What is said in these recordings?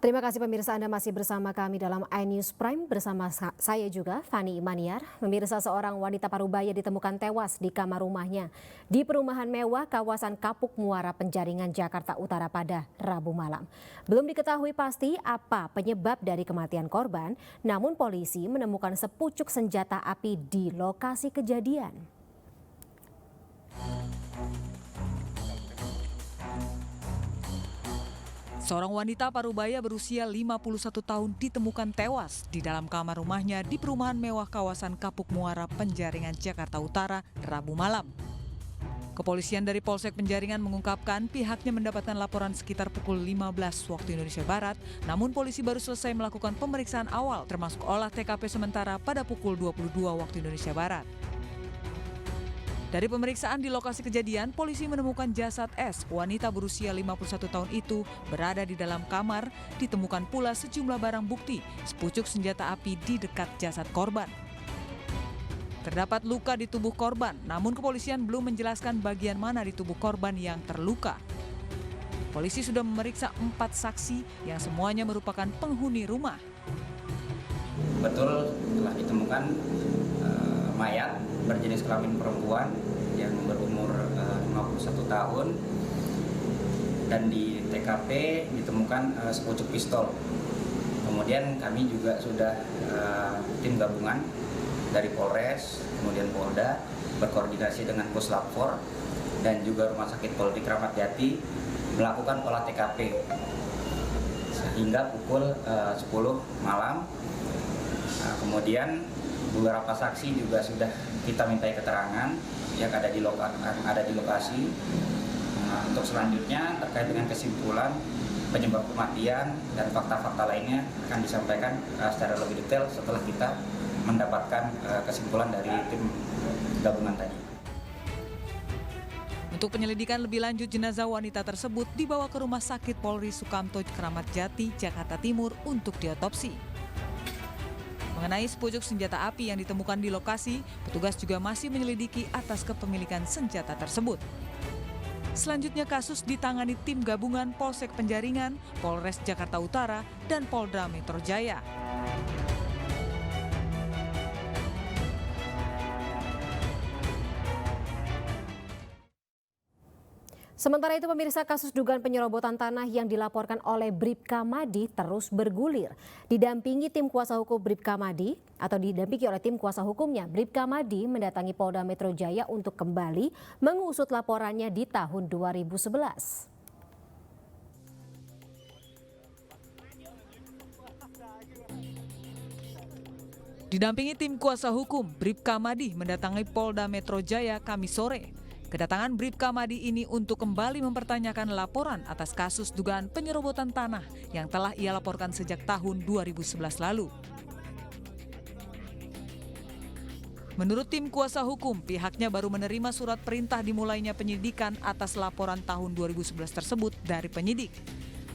Terima kasih pemirsa, Anda masih bersama kami dalam iNews Prime bersama saya juga, Fani Imaniar. Pemirsa, seorang wanita Parubaya ditemukan tewas di kamar rumahnya di perumahan mewah kawasan Kapuk Muara Penjaringan, Jakarta Utara pada Rabu malam. Belum diketahui pasti apa penyebab dari kematian korban, namun polisi menemukan sepucuk senjata api di lokasi kejadian. Seorang wanita Parubaya berusia 51 tahun ditemukan tewas di dalam kamar rumahnya di perumahan mewah kawasan Kapuk Muara Penjaringan, Jakarta Utara, Rabu malam. Kepolisian dari Polsek Penjaringan mengungkapkan pihaknya mendapatkan laporan sekitar pukul 15 waktu Indonesia Barat, namun polisi baru selesai melakukan pemeriksaan awal termasuk olah TKP sementara pada pukul 22 waktu Indonesia Barat. Dari pemeriksaan di lokasi kejadian, polisi menemukan jasad S, wanita berusia 51 tahun itu, berada di dalam kamar. Ditemukan pula sejumlah barang bukti, sepucuk senjata api di dekat jasad korban. Terdapat luka di tubuh korban, namun kepolisian belum menjelaskan bagian mana di tubuh korban yang terluka. Polisi sudah memeriksa 4 saksi yang semuanya merupakan penghuni rumah. Betul telah ditemukan mayat berjenis kelamin perempuan yang berumur 51 tahun, dan di TKP ditemukan sepucuk pistol. Kemudian kami juga sudah tim gabungan dari Polres, kemudian Polda berkoordinasi dengan Puslap 4 dan juga Rumah Sakit Polri Kramat Jati melakukan olah TKP sehingga pukul 10 malam. Kemudian beberapa saksi juga sudah kita mintai keterangan yang ada di lokasi. Untuk selanjutnya terkait dengan kesimpulan penyebab kematian dan fakta-fakta lainnya akan disampaikan secara lebih detail setelah kita mendapatkan kesimpulan dari tim gabungan tadi. Untuk penyelidikan lebih lanjut, jenazah wanita tersebut dibawa ke Rumah Sakit Polri Sukamto Kramat Jati, Jakarta Timur untuk diotopsi. Mengenai sepucuk senjata api yang ditemukan di lokasi, petugas juga masih menyelidiki atas kepemilikan senjata tersebut. Selanjutnya kasus ditangani tim gabungan Polsek Penjaringan, Polres Jakarta Utara, dan Polda Metro Jaya. Sementara itu pemirsa, kasus dugaan penyerobotan tanah yang dilaporkan oleh Bribka Madi terus bergulir. Didampingi tim kuasa hukum Bribka Madi atau didampingi oleh tim kuasa hukumnya, Bribka Madi mendatangi Polda Metro Jaya untuk kembali mengusut laporannya di tahun 2011. Didampingi tim kuasa hukum, Bribka Madi mendatangi Polda Metro Jaya Kamis sore. Kedatangan Bribka Madi ini untuk kembali mempertanyakan laporan atas kasus dugaan penyerobotan tanah yang telah ia laporkan sejak tahun 2011 lalu. Menurut tim kuasa hukum, pihaknya baru menerima surat perintah dimulainya penyidikan atas laporan tahun 2011 tersebut dari penyidik.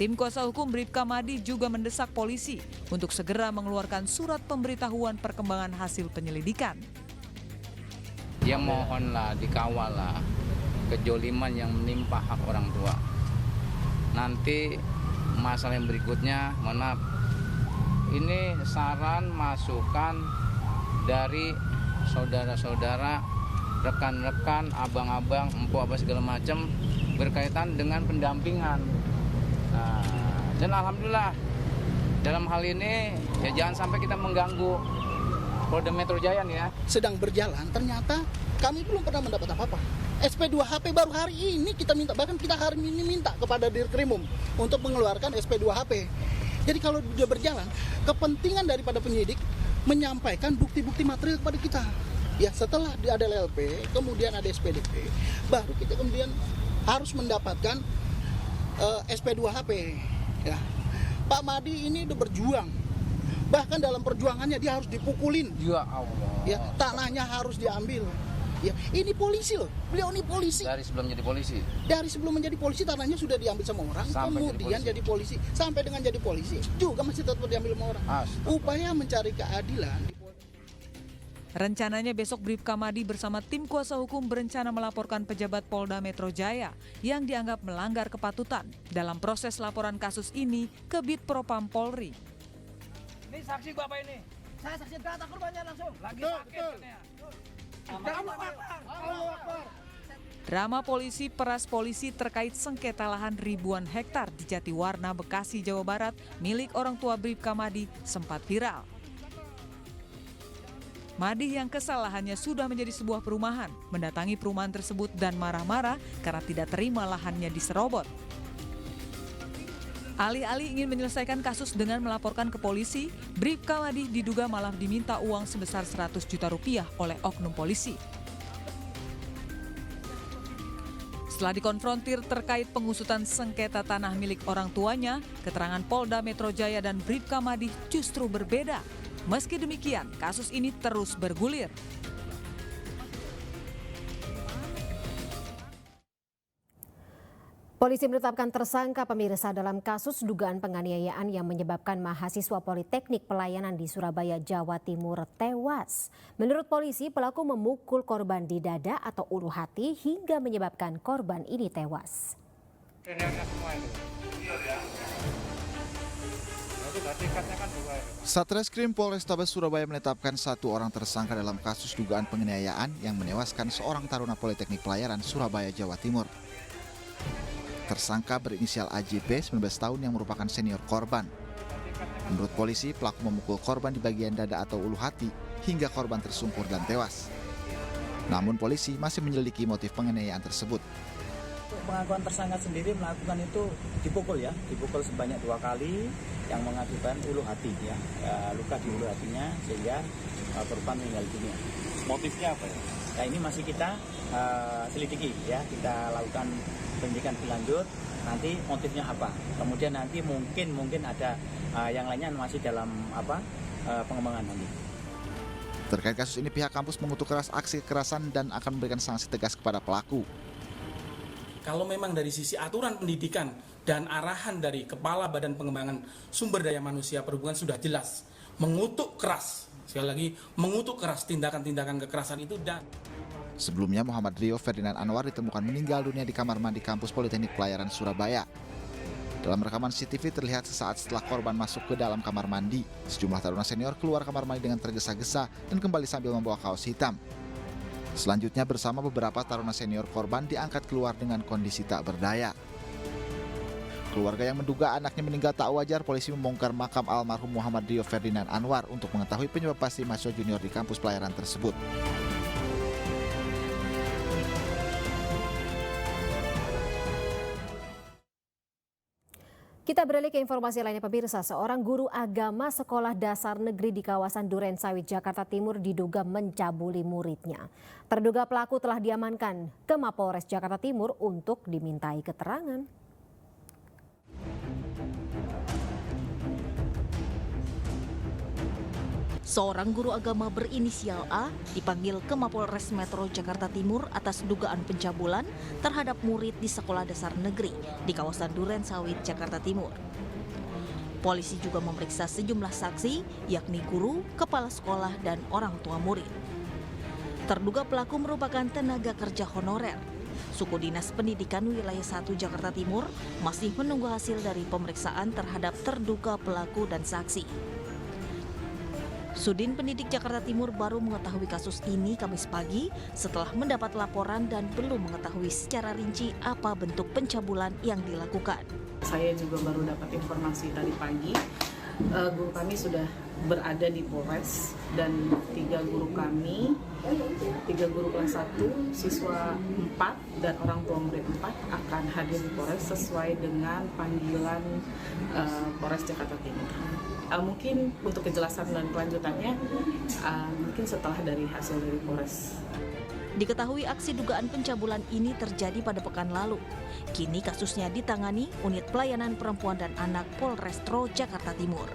Tim kuasa hukum Bribka Madi juga mendesak polisi untuk segera mengeluarkan surat pemberitahuan perkembangan hasil penyelidikan. Ya mohonlah, dikawallah kejoliman yang menimpa hak orang tua. Nanti masalah yang berikutnya, mohon maaf, ini saran masukan dari saudara-saudara, rekan-rekan, abang-abang, empu apa segala macam berkaitan dengan pendampingan. Nah, dan alhamdulillah dalam hal ini ya jangan sampai kita mengganggu Polda Metro Jaya nih ya. Sedang berjalan, ternyata kami belum pernah mendapat apa-apa. SP2HP baru hari ini kita minta, bahkan kita hari ini minta kepada Dirkrimum untuk mengeluarkan SP2HP. Jadi kalau sudah berjalan, kepentingan daripada penyidik menyampaikan bukti-bukti material kepada kita. Ya, setelah ada LLP, kemudian ada SPDP, baru kita kemudian harus mendapatkan SP2HP. Ya. Pak Madi ini udah berjuang. Bahkan dalam perjuangannya dia harus dipukulin. Ya Allah. Ya, tanahnya harus diambil. Ya, ini polisi loh. Beliau ini polisi. Dari sebelum jadi polisi. Dari sebelum menjadi polisi tanahnya sudah diambil sama orang, Sampai kemudian jadi polisi. Sampai dengan jadi polisi juga masih tetap diambil sama orang. Upaya mencari keadilan. Rencananya besok Bribka Madi bersama tim kuasa hukum berencana melaporkan pejabat Polda Metro Jaya yang dianggap melanggar kepatutan dalam proses laporan kasus ini ke Bid Propam Polri. Ini saksi Bapak ini. Saya saksi data korbannya langsung. Lagi sakit katanya. Drama polisi peras polisi terkait sengketa lahan ribuan hektar di Jatiwarna, Bekasi, Jawa Barat milik orang tua Bribka Madi sempat viral. Madi yang kesal lahannya sudah menjadi sebuah perumahan, mendatangi perumahan tersebut dan marah-marah karena tidak terima lahannya diserobot. Alih-alih ingin menyelesaikan kasus dengan melaporkan ke polisi, Bribka Madi diduga malah diminta uang sebesar 100 juta rupiah oleh oknum polisi. Setelah dikonfrontir terkait pengusutan sengketa tanah milik orang tuanya, keterangan Polda Metro Jaya dan Bribka Madi justru berbeda. Meski demikian, kasus ini terus bergulir. Polisi menetapkan tersangka pemirsa dalam kasus dugaan penganiayaan yang menyebabkan mahasiswa Politeknik Pelayanan di Surabaya, Jawa Timur tewas. Menurut polisi, pelaku memukul korban di dada atau ulu hati hingga menyebabkan korban ini tewas. Satreskrim Polrestabes Surabaya menetapkan 1 orang tersangka dalam kasus dugaan penganiayaan yang menewaskan seorang taruna Politeknik Pelayaran Surabaya, Jawa Timur. Tersangka berinisial AJP, 19 tahun yang merupakan senior korban. Menurut polisi, pelaku memukul korban di bagian dada atau ulu hati hingga korban tersungkur dan tewas. Namun polisi masih menyelidiki motif penganiayaan tersebut. Pengakuan tersangka sendiri melakukan itu dipukul sebanyak 2 kali yang mengakibatkan ulu hati luka di ulu hatinya sehingga korban meninggal dunia. Motifnya apa ya? Nah, ini masih kita selidiki kita lakukan penyidikan lebih lanjut, nanti motifnya apa. Kemudian nanti mungkin ada yang lainnya masih dalam pengembangan nanti. Terkait kasus ini, pihak kampus mengutuk keras aksi kekerasan dan akan memberikan sanksi tegas kepada pelaku. Kalau memang dari sisi aturan pendidikan dan arahan dari Kepala Badan Pengembangan Sumber Daya Manusia Perhubungan sudah jelas mengutuk keras, sekali lagi mengutuk keras tindakan-tindakan kekerasan itu. Dan sebelumnya Muhammad Rio Ferdinand Anwar ditemukan meninggal dunia di kamar mandi kampus Politeknik Pelayaran Surabaya. Dalam rekaman CCTV terlihat sesaat setelah korban masuk ke dalam kamar mandi, sejumlah taruna senior keluar kamar mandi dengan tergesa-gesa dan kembali sambil membawa kaos hitam. Selanjutnya bersama beberapa taruna senior korban diangkat keluar dengan kondisi tak berdaya. Keluarga yang menduga anaknya meninggal tak wajar, polisi membongkar makam almarhum Muhammad Rio Ferdinand Anwar untuk mengetahui penyebab pasti mahasiswa junior di kampus pelayaran tersebut. Kita beralih ke informasi lainnya pemirsa, seorang guru agama sekolah dasar negeri di kawasan Durensawit, Jakarta Timur diduga mencabuli muridnya. Terduga pelaku telah diamankan ke Mapolres Jakarta Timur untuk dimintai keterangan. Seorang guru agama berinisial A dipanggil ke Mapolres Metro Jakarta Timur atas dugaan pencabulan terhadap murid di sekolah dasar negeri di kawasan Durensawit, Jakarta Timur. Polisi juga memeriksa sejumlah saksi, yakni guru, kepala sekolah, dan orang tua murid. Terduga pelaku merupakan tenaga kerja honorer. Suku Dinas Pendidikan Wilayah 1 Jakarta Timur masih menunggu hasil dari pemeriksaan terhadap terduga pelaku dan saksi. Sudin Pendidik Jakarta Timur baru mengetahui kasus ini Kamis pagi setelah mendapat laporan dan belum mengetahui secara rinci apa bentuk pencabulan yang dilakukan. Saya juga baru dapat informasi tadi pagi, guru kami sudah berada di Polres dan 3 guru kami, 3 guru kelas 1, siswa 4 dan orang tua murid 4 akan hadir di Polres sesuai dengan panggilan Polres Jakarta Timur. Mungkin untuk kejelasan dan kelanjutannya mungkin setelah dari hasil dari Polres. Diketahui aksi dugaan pencabulan ini terjadi pada pekan lalu. Kini kasusnya ditangani Unit Pelayanan Perempuan dan Anak Polrestro Jakarta Timur.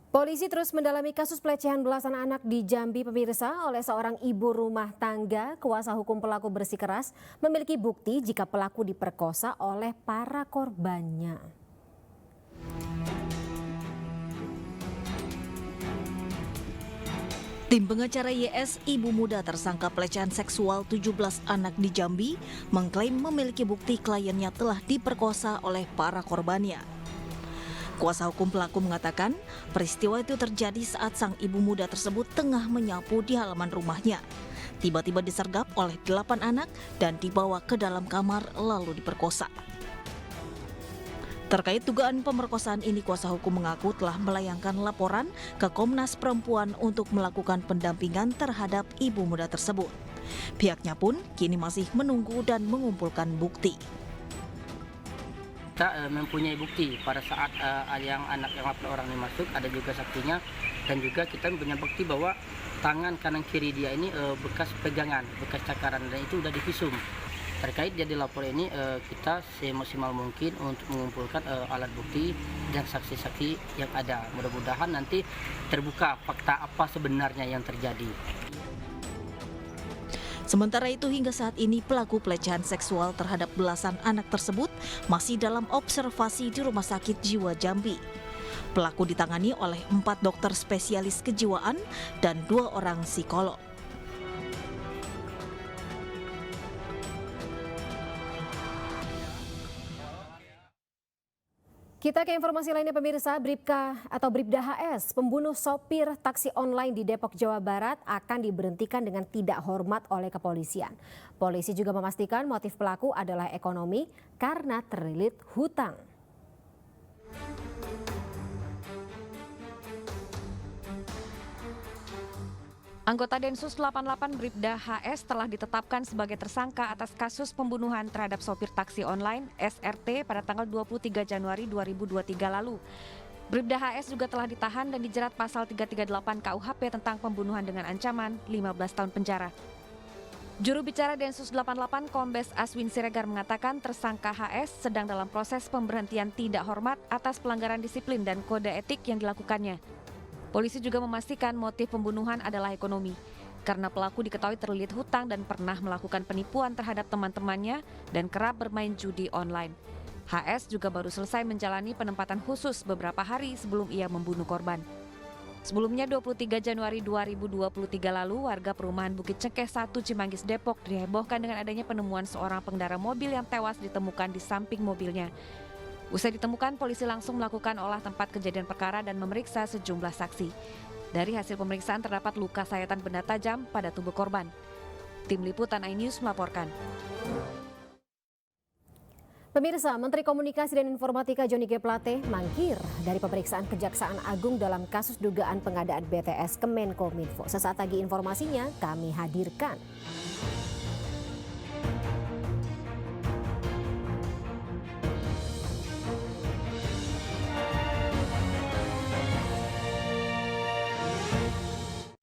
Polisi terus mendalami kasus pelecehan belasan anak di Jambi pemirsa oleh seorang ibu rumah tangga. Kuasa hukum pelaku bersikeras memiliki bukti jika pelaku diperkosa oleh para korbannya. Tim pengacara YS, ibu muda tersangka pelecehan seksual 17 anak di Jambi, mengklaim memiliki bukti kliennya telah diperkosa oleh para korbannya. Kuasa hukum pelaku mengatakan, peristiwa itu terjadi saat sang ibu muda tersebut tengah menyapu di halaman rumahnya. Tiba-tiba disergap oleh 8 anak dan dibawa ke dalam kamar lalu diperkosa. Terkait dugaan pemerkosaan ini, kuasa hukum mengaku telah melayangkan laporan ke Komnas Perempuan untuk melakukan pendampingan terhadap ibu muda tersebut. Pihaknya pun kini masih menunggu dan mengumpulkan bukti. Kita mempunyai bukti pada saat yang anak yang 8 orang ini masuk, ada juga saksinya, dan juga kita mempunyai bukti bahwa tangan kanan kiri dia ini bekas pegangan, bekas cakaran, dan itu sudah divisum. Terkait dia dilapor ini, kita semaksimal mungkin untuk mengumpulkan alat bukti dan saksi-saksi yang ada. Mudah-mudahan nanti terbuka fakta apa sebenarnya yang terjadi. Sementara itu hingga saat ini pelaku pelecehan seksual terhadap belasan anak tersebut masih dalam observasi di Rumah Sakit Jiwa Jambi. Pelaku ditangani oleh 4 dokter spesialis kejiwaan dan 2 orang psikolog. Kita ke informasi lainnya pemirsa, Bribka atau Bribda HS, pembunuh sopir taksi online di Depok, Jawa Barat akan diberhentikan dengan tidak hormat oleh kepolisian. Polisi juga memastikan motif pelaku adalah ekonomi karena terlilit hutang. Anggota Densus 88 Bribda HS telah ditetapkan sebagai tersangka atas kasus pembunuhan terhadap sopir taksi online SRT pada tanggal 23 Januari 2023 lalu. Bribda HS juga telah ditahan dan dijerat pasal 338 KUHP tentang pembunuhan dengan ancaman 15 tahun penjara. Juru bicara Densus 88 Kombes Aswin Siregar mengatakan tersangka HS sedang dalam proses pemberhentian tidak hormat atas pelanggaran disiplin dan kode etik yang dilakukannya. Polisi juga memastikan motif pembunuhan adalah ekonomi, karena pelaku diketahui terlilit hutang dan pernah melakukan penipuan terhadap teman-temannya dan kerap bermain judi online. HS juga baru selesai menjalani penempatan khusus beberapa hari sebelum ia membunuh korban. Sebelumnya 23 Januari 2023 lalu, warga perumahan Bukit Cengkeh 1 Cimanggis Depok dihebohkan dengan adanya penemuan seorang pengendara mobil yang tewas ditemukan di samping mobilnya. Usai ditemukan, polisi langsung melakukan olah tempat kejadian perkara dan memeriksa sejumlah saksi. Dari hasil pemeriksaan terdapat luka sayatan benda tajam pada tubuh korban. Tim Liputan iNews melaporkan. Pemirsa, Menteri Komunikasi dan Informatika Johnny G. Plate mangkir dari pemeriksaan Kejaksaan Agung dalam kasus dugaan pengadaan BTS Kemenkominfo. Sesaat lagi informasinya kami hadirkan.